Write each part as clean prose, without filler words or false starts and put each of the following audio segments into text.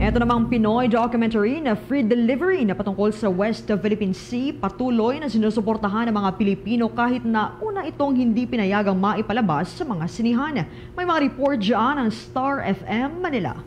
Ito namang Pinoy documentary na Free Delivery na patungkol sa West Philippine Sea, patuloy na sinusuportahan ng mga Pilipino kahit na una itong hindi pinayagang maipalabas sa mga sinihan. May mga report dyan ng Star FM Manila.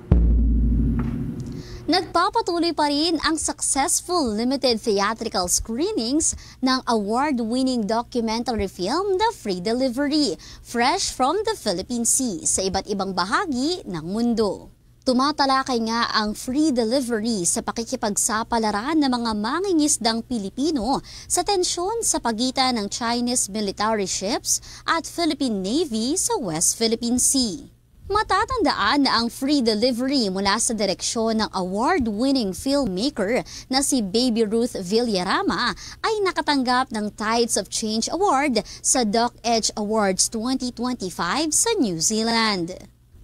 Nagpapatuloy pa rin ang successful limited theatrical screenings ng award-winning documentary film The Free Delivery, fresh from the Philippine Sea sa iba't ibang bahagi ng mundo. Tumatalakay nga ang Free Delivery sa pakikipagsapalaran ng mga mangingisdang Pilipino sa tensyon sa pagitan ng Chinese military ships at Philippine Navy sa West Philippine Sea. Matatandaan na ang Free Delivery mula sa direksyon ng award-winning filmmaker na si Baby Ruth Villarama ay nakatanggap ng Tides of Change Award sa Doc Edge Awards 2025 sa New Zealand.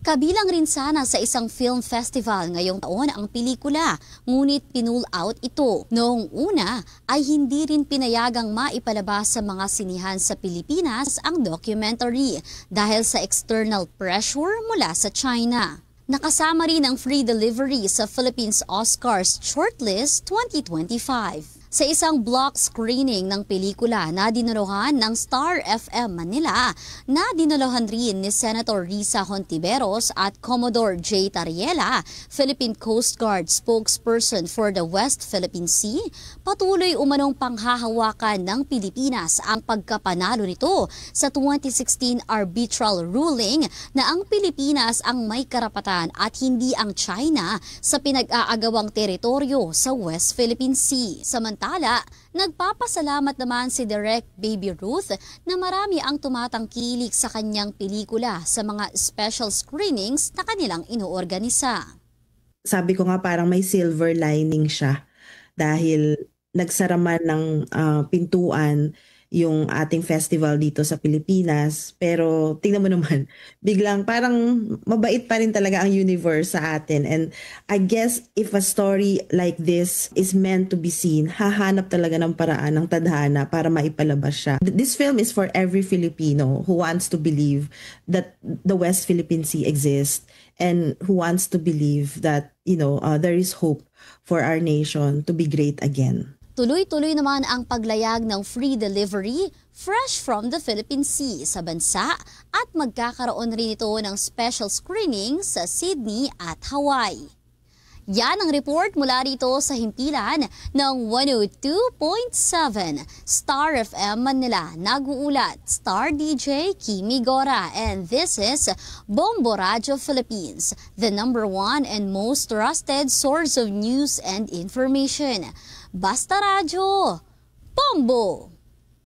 Kabilang rin sana sa isang film festival ngayong taon ang pelikula, ngunit pinull out ito. Noong una ay hindi rin pinayagang maipalabas sa mga sinihan sa Pilipinas ang documentary dahil sa external pressure mula sa China. Nakasama rin ang Free Delivery sa Philippines Oscars Shortlist 2025. Sa isang block screening ng pelikula na dinalohan ng Star FM Manila, na dinalohan rin ni Senator Risa Hontiveros at Commodore J. Tariela, Philippine Coast Guard spokesperson for the West Philippine Sea, patuloy umanong panghahawakan ng Pilipinas ang pagkapanalo nito sa 2016 arbitral ruling na ang Pilipinas ang may karapatan at hindi ang China sa pinag-aagawang teritoryo sa West Philippine Sea. Samantala, nagpapasalamat naman si Direk Baby Ruth na marami ang tumatangkilik sa kanyang pelikula sa mga special screenings na kanilang inoorganisa. Sabi ko nga parang may silver lining siya dahil nagsara man ng pintuan yung ating festival dito sa Pilipinas. Pero tingnan mo naman, biglang parang mabait pa rin talaga ang universe sa atin. And I guess if a story like this is meant to be seen, hahanap talaga ng paraan ng tadhana para maipalabas siya. This film is for every Filipino who wants to believe that the West Philippine Sea exists and who wants to believe that, there is hope for our nation to be great again. Tuloy-tuloy naman ang paglayag ng Free Delivery fresh from the Philippine Sea sa bansa at magkakaroon rin ito ng special screening sa Sydney at Hawaii. Yan ang report mula rito sa himpilan ng 102.7 Star FM Manila. Nag-uulat Star DJ Kimi Gora, and this is Bombo Radio Philippines, the #1 and most trusted source of news and information. Basta Radyo, Bombo!